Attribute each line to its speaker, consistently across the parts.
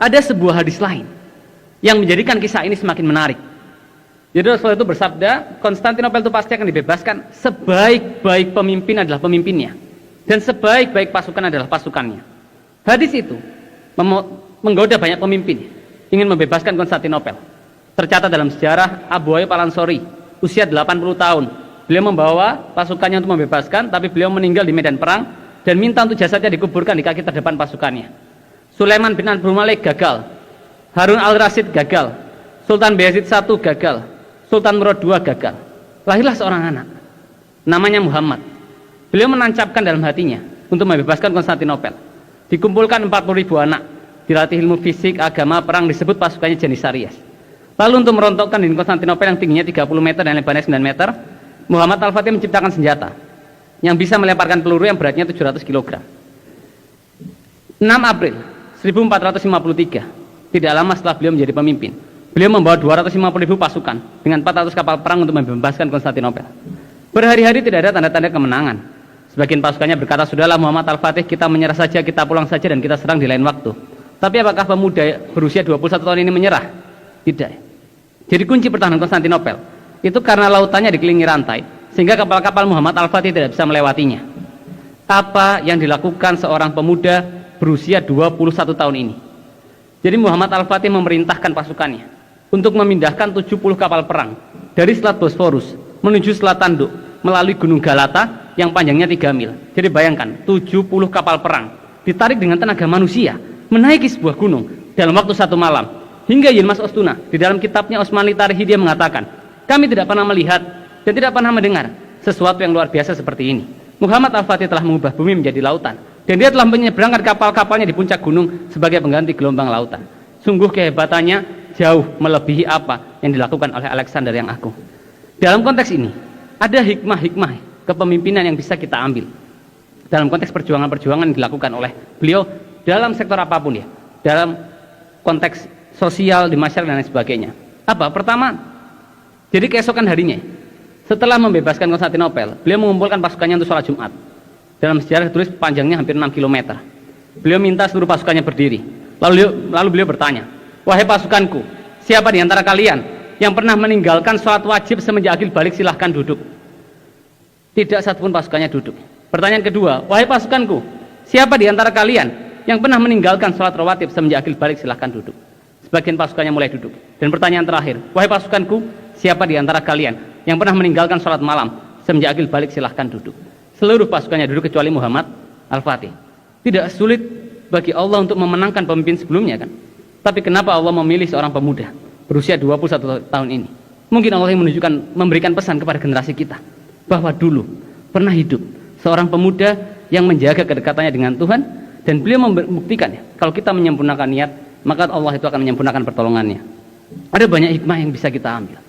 Speaker 1: ada sebuah hadis lain yang menjadikan kisah ini semakin menarik. Jadi Rasulullah itu bersabda, Konstantinopel itu pasti akan dibebaskan, sebaik-baik pemimpin adalah pemimpinnya, dan sebaik-baik pasukan adalah pasukannya. Hadis itu menggoda banyak pemimpin ingin membebaskan Konstantinopel. Tercatat dalam sejarah Abu Ayyub Al-Ansori, usia 80 tahun. Beliau membawa pasukannya untuk membebaskan, tapi beliau meninggal di medan perang dan minta untuk jasadnya dikuburkan di kaki terdepan pasukannya. Sulaiman bin Abdul Malik gagal, Harun al-Rasyid gagal, Sultan Bayezid I gagal, Sultan Murad II gagal. Lahirlah seorang anak, namanya Muhammad. Beliau menancapkan dalam hatinya untuk membebaskan Konstantinopel. Dikumpulkan 40.000 anak, dilatih ilmu fisik, agama, perang, disebut pasukannya Janisarius. Lalu untuk merontokkan di Konstantinopel yang tingginya 30 meter dan lebarnya 9 meter, Muhammad Al-Fatih menciptakan senjata yang bisa melemparkan peluru yang beratnya 700 kg. 6 April 1453, tidak lama setelah beliau menjadi pemimpin, beliau membawa 250.000 pasukan dengan 400 kapal perang untuk membebaskan Konstantinopel. Berhari-hari tidak ada tanda-tanda kemenangan. Sebagian pasukannya berkata, sudahlah Muhammad Al-Fatih, kita menyerah saja, kita pulang saja dan kita serang di lain waktu. Tapi apakah pemuda berusia 21 tahun ini menyerah? Tidak. Jadi kunci pertahanan Konstantinopel itu karena lautannya dikelilingi rantai, sehingga kapal-kapal Muhammad Al-Fatih tidak bisa melewatinya. Apa yang dilakukan seorang pemuda berusia 21 tahun ini? Jadi Muhammad Al-Fatih memerintahkan pasukannya untuk memindahkan 70 kapal perang dari Selat Bosforus menuju Selat Tanduk melalui Gunung Galata yang panjangnya 3 mil. Jadi bayangkan, 70 kapal perang ditarik dengan tenaga manusia menaiki sebuah gunung dalam waktu 1 malam. Hingga Yilmaz Ostuna di dalam kitabnya Osmanli Tarihi dia mengatakan, kami tidak pernah melihat dan tidak pernah mendengar sesuatu yang luar biasa seperti ini. Muhammad Al-Fatih telah mengubah bumi menjadi lautan, dan dia telah menyeberangkan kapal-kapalnya di puncak gunung sebagai pengganti gelombang lautan. Sungguh kehebatannya jauh melebihi apa yang dilakukan oleh Alexander yang Agung. Dalam konteks ini ada hikmah-hikmah kepemimpinan yang bisa kita ambil dalam konteks perjuangan-perjuangan yang dilakukan oleh beliau dalam sektor apapun ya, dalam konteks sosial di masyarakat dan lain sebagainya. Apa? Pertama, jadi keesokan harinya setelah membebaskan Konstantinopel, beliau mengumpulkan pasukannya untuk sholat Jumat. Dalam sejarah ditulis panjangnya hampir 6 km. Beliau minta seluruh pasukannya berdiri. Lalu beliau bertanya, wahai pasukanku, siapa di antara kalian yang pernah meninggalkan sholat wajib semenjak akil balik, silahkan duduk. Tidak satupun pasukannya duduk. Pertanyaan kedua, wahai pasukanku, siapa di antara kalian yang pernah meninggalkan sholat rawatib semenjak akil balik, silahkan duduk. Sebagian pasukannya mulai duduk. Dan pertanyaan terakhir, wahai pasukanku, siapa di antara kalian yang pernah meninggalkan sholat malam semenjak akil balik, silahkan duduk. Seluruh pasukannya duduk kecuali Muhammad Al-Fatih. Tidak sulit bagi Allah untuk memenangkan pemimpin sebelumnya kan? Tapi kenapa Allah memilih seorang pemuda berusia 21 tahun ini? Mungkin Allah yang memberikan pesan kepada generasi kita bahwa dulu pernah hidup seorang pemuda yang menjaga kedekatannya dengan Tuhan, dan beliau membuktikan ya, kalau kita menyempurnakan niat, maka Allah itu akan menyempurnakan pertolongannya. Ada banyak hikmah yang bisa kita ambil.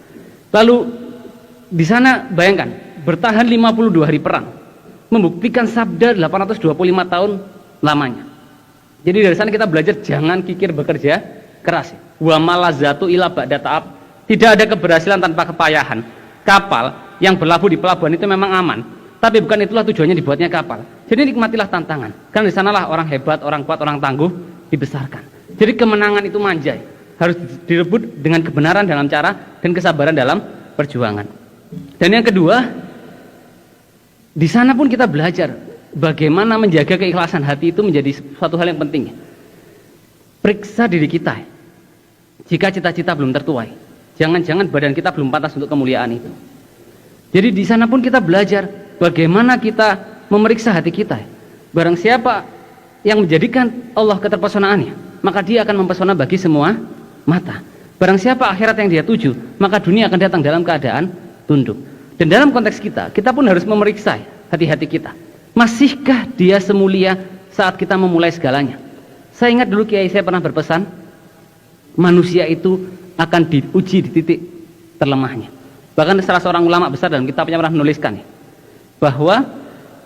Speaker 1: Lalu di sana bayangkan, bertahan 52 hari perang, membuktikan sabda 825 tahun lamanya. Jadi dari sana kita belajar jangan kikir bekerja keras. Wa malazatu ila ba'da ta'ab. Tidak ada keberhasilan tanpa kepayahan. Kapal yang berlabuh di pelabuhan itu memang aman, tapi bukan itulah tujuannya dibuatnya kapal. Jadi nikmatilah tantangan. Karena di sanalah orang hebat, orang kuat, orang tangguh dibesarkan. Jadi kemenangan itu manjai, harus direbut dengan kebenaran dalam cara dan kesabaran dalam perjuangan. Dan yang kedua, di sana pun kita belajar bagaimana menjaga keikhlasan hati itu menjadi suatu hal yang penting. Periksa diri kita. Jika cita-cita belum tertuai, jangan-jangan badan kita belum pantas untuk kemuliaan itu. Jadi di sana pun kita belajar bagaimana kita memeriksa hati kita. Barang siapa yang menjadikan Allah keterpesonaannya, maka dia akan mempesona bagi semua mata. Barang siapa akhirat yang dia tuju, maka dunia akan datang dalam keadaan tunduk. Dan dalam konteks kita pun harus memeriksa hati-hati kita. Masihkah dia semulia saat kita memulai segalanya? Saya ingat dulu Kiai saya pernah berpesan, manusia itu akan diuji di titik terlemahnya. Bahkan salah seorang ulama besar dalam kitabnya pernah menuliskan bahwa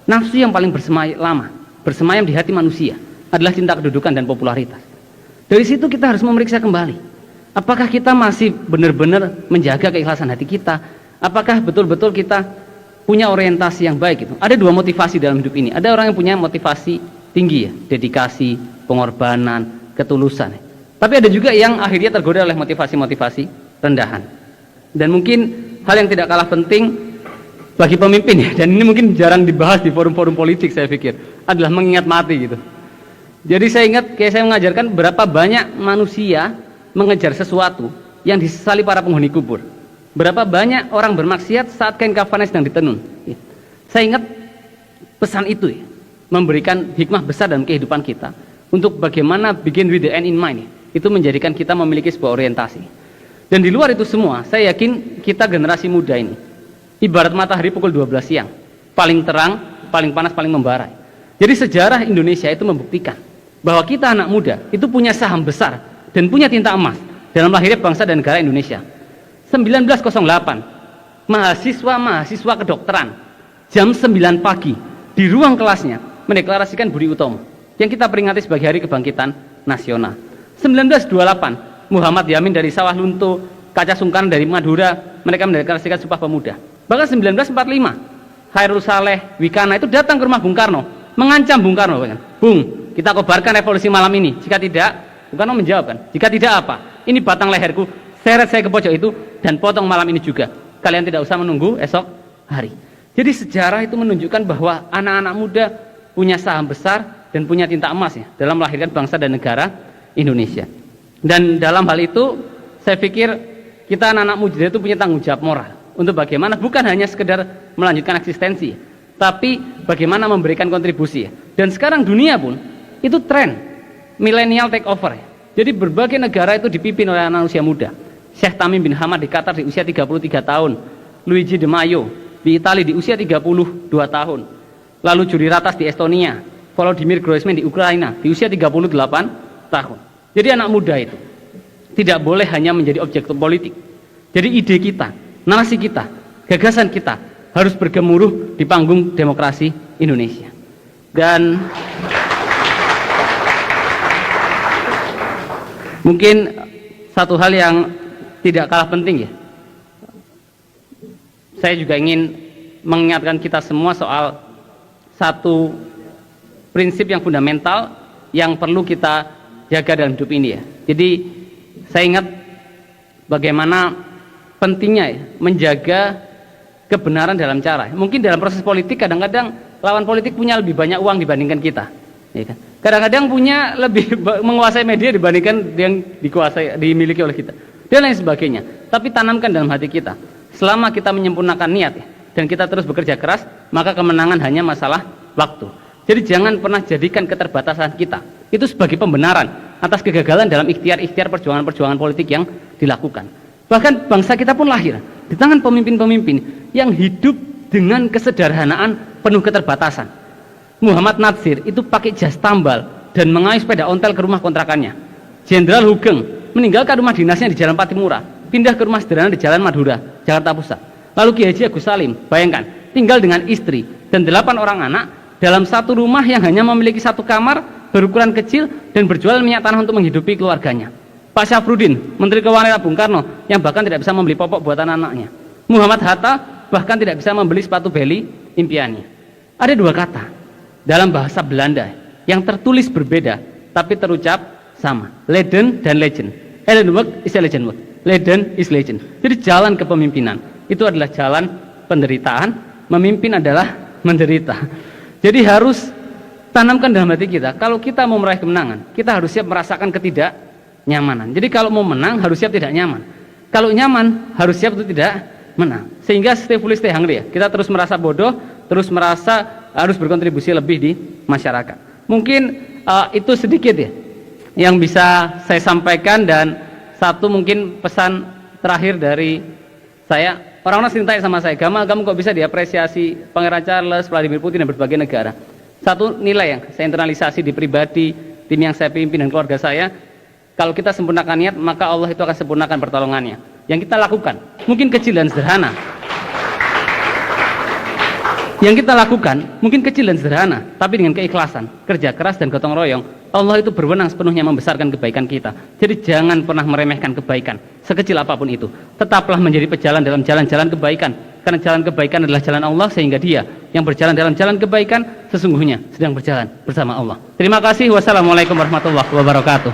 Speaker 1: nafsu yang paling bersemayam di hati manusia adalah cinta kedudukan dan popularitas. Dari situ kita harus memeriksa kembali, apakah kita masih benar-benar menjaga keikhlasan hati kita, apakah betul-betul kita punya orientasi yang baik itu. Ada dua motivasi dalam hidup ini. Ada orang yang punya motivasi tinggi ya, dedikasi, pengorbanan, ketulusan. Tapi ada juga yang akhirnya tergoda oleh motivasi-motivasi rendahan. Dan mungkin hal yang tidak kalah penting bagi pemimpin ya, dan ini mungkin jarang dibahas di forum-forum politik saya pikir, adalah mengingat mati gitu. Jadi saya ingat kayak saya mengajarkan berapa banyak manusia mengejar sesuatu yang disesali para penghuni kubur. Berapa banyak orang bermaksiat saat kain kafannya sedang ditenun. Ya. Saya ingat pesan itu ya, memberikan hikmah besar dalam kehidupan kita untuk bagaimana begin with the end in mind ya. Itu menjadikan kita memiliki sebuah orientasi. Dan di luar itu semua, saya yakin kita generasi muda ini ibarat matahari pukul 12 siang, paling terang, paling panas, paling membara. Jadi sejarah Indonesia itu membuktikan bahwa kita anak muda itu punya saham besar dan punya tinta emas dalam lahirnya bangsa dan negara Indonesia. 1908, mahasiswa kedokteran jam 9 pagi di ruang kelasnya mendeklarasikan Budi Utomo yang kita peringati sebagai Hari Kebangkitan Nasional. 1928, Muhammad Yamin dari Sawah Lunto, Kaca Sungkan dari Madura, mereka mendeklarasikan Sumpah Pemuda. Bahkan 1945, Khairul Saleh, Wikana itu datang ke rumah Bung Karno, mengancam Bung Karno, Bung, kita kobarkan revolusi malam ini. Jika tidak, Bung Karno menjawab kan, jika tidak apa? Ini batang leherku, seret saya ke pojok itu dan potong malam ini juga. Kalian tidak usah menunggu esok hari. Jadi sejarah itu menunjukkan bahwa anak-anak muda punya saham besar dan punya tinta emas ya dalam melahirkan bangsa dan negara Indonesia. Dan dalam hal itu saya pikir kita anak-anak muda itu punya tanggung jawab moral untuk bagaimana bukan hanya sekedar melanjutkan eksistensi, tapi bagaimana memberikan kontribusi. Dan sekarang dunia pun itu tren millennial take over ya. Jadi berbagai negara itu dipimpin oleh anak usia muda. Syekh Tamim bin Hamad di Qatar di usia 33 tahun, Luigi De Maio di Italia di usia 32 tahun, lalu Juri Ratas di Estonia, Volodymyr Groisman di Ukraina di usia 38 tahun. Jadi anak muda itu tidak boleh hanya menjadi objek politik. Jadi ide kita, narasi kita, gagasan kita harus bergemuruh di panggung demokrasi Indonesia. Dan mungkin satu hal yang tidak kalah penting ya, saya juga ingin mengingatkan kita semua soal satu prinsip yang fundamental yang perlu kita jaga dalam hidup ini ya. Jadi saya ingat bagaimana pentingnya ya, menjaga kebenaran dalam cara. Mungkin dalam proses politik kadang-kadang lawan politik punya lebih banyak uang dibandingkan kita, ya kan? Kadang-kadang punya lebih menguasai media dibandingkan yang dimiliki oleh kita dan lain sebagainya. Tapi tanamkan dalam hati kita, selama kita menyempurnakan niat ya, dan kita terus bekerja keras, maka kemenangan hanya masalah waktu. Jadi jangan pernah jadikan keterbatasan kita itu sebagai pembenaran atas kegagalan dalam ikhtiar-ikhtiar perjuangan-perjuangan politik yang dilakukan. Bahkan bangsa kita pun lahir di tangan pemimpin-pemimpin yang hidup dengan kesederhanaan penuh keterbatasan. Muhammad Natsir itu pakai jas tambal dan mengayuh sepeda ontel ke rumah kontrakannya. Jenderal Hugeng meninggalkan rumah dinasnya di Jalan Patimura, pindah ke rumah sederhana di Jalan Madura, Jakarta Pusat. Lalu Kiai Haji Agus Salim, bayangkan, tinggal dengan istri dan 8 orang anak dalam satu rumah yang hanya memiliki satu kamar berukuran kecil dan berjualan minyak tanah untuk menghidupi keluarganya. Pak Syafruddin, Menteri Keuangan Bung Karno, yang bahkan tidak bisa membeli popok buatan anaknya. Muhammad Hatta bahkan tidak bisa membeli sepatu beli impiannya. Ada 2 kata dalam bahasa Belanda yang tertulis berbeda tapi terucap sama, Leden dan Legend. Ellenwork is a legend work, Leden is legend. Jadi jalan kepemimpinan itu adalah jalan penderitaan, memimpin adalah menderita. Jadi harus tanamkan dalam hati kita, kalau kita mau meraih kemenangan, kita harus siap merasakan ketidaknyamanan. Jadi kalau mau menang harus siap tidak nyaman. Kalau nyaman harus siap untuk tidak menang. Sehingga stay foolish, stay hungry ya. Kita terus merasa bodoh, terus merasa harus berkontribusi lebih di masyarakat. Mungkin itu sedikit ya yang bisa saya sampaikan. Dan satu mungkin pesan terakhir dari saya. Orang-orang sering tanya sama saya, Gamal, kamu kok bisa diapresiasi Pangeran Charles, Vladimir Putin dan berbagai negara? Satu nilai yang saya internalisasi di pribadi, tim yang saya pimpin dan keluarga saya, kalau kita sempurnakan niat, maka Allah itu akan sempurnakan pertolongannya. Yang kita lakukan, mungkin kecil dan sederhana. Yang kita lakukan, mungkin kecil dan sederhana, tapi dengan keikhlasan, kerja keras dan gotong royong, Allah itu berwenang sepenuhnya membesarkan kebaikan kita. Jadi jangan pernah meremehkan kebaikan, sekecil apapun itu. Tetaplah menjadi pejalan dalam jalan-jalan kebaikan, karena jalan kebaikan adalah jalan Allah, sehingga dia yang berjalan dalam jalan kebaikan sesungguhnya sedang berjalan bersama Allah. Terima kasih. Wassalamualaikum warahmatullahi wabarakatuh.